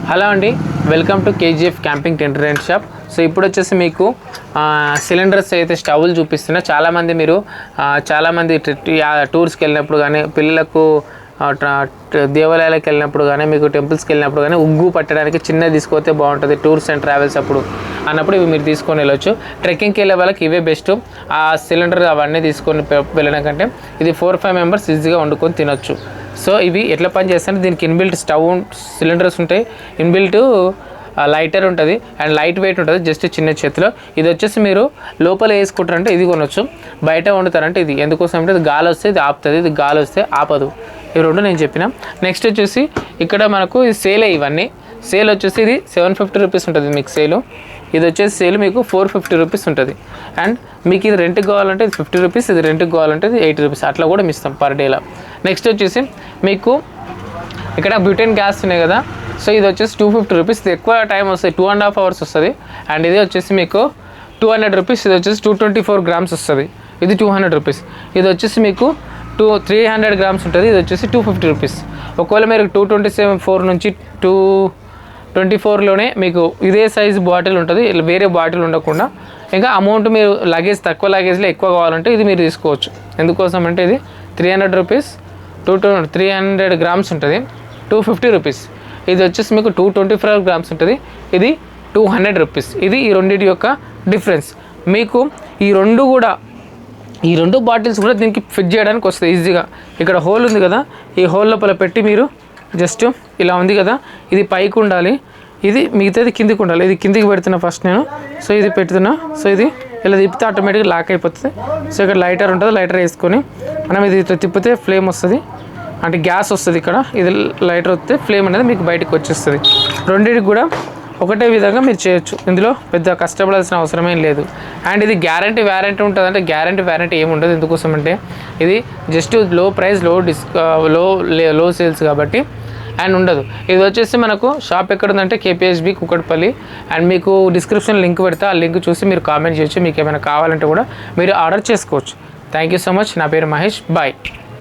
Hello అండి, welcome to KGF camping tent rent shop. So ఇప్పుడు వచ్చేసి మీకు సిలిండర్స్ అయితే స్టవ్లు చూపిస్తున్నా. చాలామంది మీరు టూర్స్కి వెళ్ళినప్పుడు కానీ, పిల్లలకు దేవాలయాలకు వెళ్ళినప్పుడు కానీ, మీకు టెంపుల్స్కి వెళ్ళినప్పుడు కానీ ఉగ్గు పట్టడానికి చిన్నది తీసుకొస్తే బాగుంటుంది టూర్స్ అండ్ ట్రావెల్స్ అన్నప్పుడు ఇవి మీరు తీసుకొని వెళ్ళొచ్చు. ట్రెక్కింగ్కి వెళ్ళే వాళ్ళకి ఇవే బెస్ట్. ఆ సిలిండర్ అవన్నీ తీసుకొని వెళ్ళడం కంటే ఇది 4-5 మెంబర్స్ ఈజీగా వండుకొని తినొచ్చు. సో ఇవి ఎట్లా పని చేస్తాయంటే దీనికి ఇన్బిల్ట్ స్టవ్ సిలిండర్స్ ఉంటాయి, ఇన్బిల్ట్ లైటర్ ఉంటుంది అండ్ లైట్ వెయిట్ ఉంటుంది, జస్ట్ చిన్న చేతిలో. ఇది వచ్చేసి మీరు లోపల వేసుకుంటారంటే ఇది కొనొచ్చు, బయట వండుతారంటే ఇది. ఎందుకోసం అంటే ఇది గాలి వస్తే ఇది ఆపుతుంది, ఇది గాలి వస్తే ఆపదు. ఇవి రెండు నేను చెప్పిన. నెక్స్ట్ వచ్చేసి ఇక్కడ మనకు ఇది సేలే. ఇవన్నీ సేల్ వచ్చేసి ఇది 750 రూపీస్ ఉంటుంది మీకు సేలు. ఇది వచ్చేసి సేల్ మీకు 450 రూపీస్ ఉంటుంది. అండ్ మీకు ఇది రెంట్కి కావాలంటే ఇది 50 రూపీస్, ఇది రెంట్కి కావాలంటే ఇది 80 రూపీస్, అట్లా కూడా ఇస్తాం పర్ డేలో. నెక్స్ట్ వచ్చేసి మీకు ఇక్కడ బ్యూటెన్ గ్యాస్ ఉన్నాయి కదా, సో ఇది వచ్చేసి 250 రూపీస్. ఇది ఎక్కువ టైం వస్తుంది, 2.5 hours వస్తుంది. అండ్ ఇది వచ్చేసి మీకు 200 రూపీస్. ఇది వచ్చేసి 224 grams వస్తుంది, ఇది 200 రూపీస్. ఇది వచ్చేసి మీకు 300 grams ఉంటుంది, ఇది వచ్చేసి 250 రూపీస్. ఒకవేళ మీరు 227 నుంచి 224లోనే మీకు ఇదే సైజు బాటిల్ ఉంటుంది, వేరే బాటిల్ ఉండకుండా. ఇంకా అమౌంట్ మీరు లగేజ్ తక్కువ లగేజ్లో ఎక్కువ కావాలంటే ఇది మీరు తీసుకోవచ్చు. ఎందుకోసం అంటే ఇది 300 రూపీస్, 300 grams ఉంటుంది, 250 రూపీస్. ఇది వచ్చేసి మీకు 225 grams ఉంటుంది, ఇది 200 రూపీస్. ఇది ఈ రెండింటి యొక్క డిఫరెన్స్. మీకు ఈ రెండు బాటిల్స్ కూడా దీనికి ఫిట్ చేయడానికి వస్తుంది ఈజీగా. ఇక్కడ హోల్ ఉంది కదా, ఈ హోల్ లోపల పెట్టి మీరు జస్ట్ ఇలా ఉంది కదా, ఇది పైకి ఉండాలి, ఇది మిగతాది కిందికి ఉండాలి. ఇది కిందికి పెడుతున్నా ఫస్ట్ నేను. సో ఇది పెడుతున్నా, సో ఇది ఇలా తిప్పితే ఆటోమేటిక్గా లాక్ అయిపోతుంది. సో ఇక్కడ లైటర్ ఉంటుంది, లైటర్ వేసుకొని మనం ఇది తిప్పితే ఫ్లేమ్ వస్తుంది, అంటే గ్యాస్ వస్తుంది. ఇక్కడ ఇది లైటర్ వస్తే ఫ్లేమ్ అనేది మీకు బయటకు వచ్చేస్తుంది. రెండింటికి కూడా ఒకటే విధంగా మీరు చేయొచ్చు, ఇందులో పెద్ద కష్టపడాల్సిన అవసరమేం లేదు. అండ్ ఇది గ్యారంటీ వ్యారంటీ ఉంటుంది, అంటే గ్యారంటీ ఏమి ఉండదు. ఎందుకోసం అంటే ఇది జస్ట్ లో ప్రైస్ లో సేల్స్ కాబట్టి అండ్ ఉండదు. ఇది వచ్చేసి మనకు షాప్ ఎక్కడ ఉందంటే KPHB కుకట్పల్లి. అండ్ మీకు డిస్క్రిప్షన్ లింక్ పెడితే ఆ లింక్ చూసి మీరు కామెంట్ చేయొచ్చు. మీకు ఏమైనా కావాలంటే కూడా మీరు ఆర్డర్ చేసుకోవచ్చు. Thank you so much. నా పేరు మహేష్. బాయ్.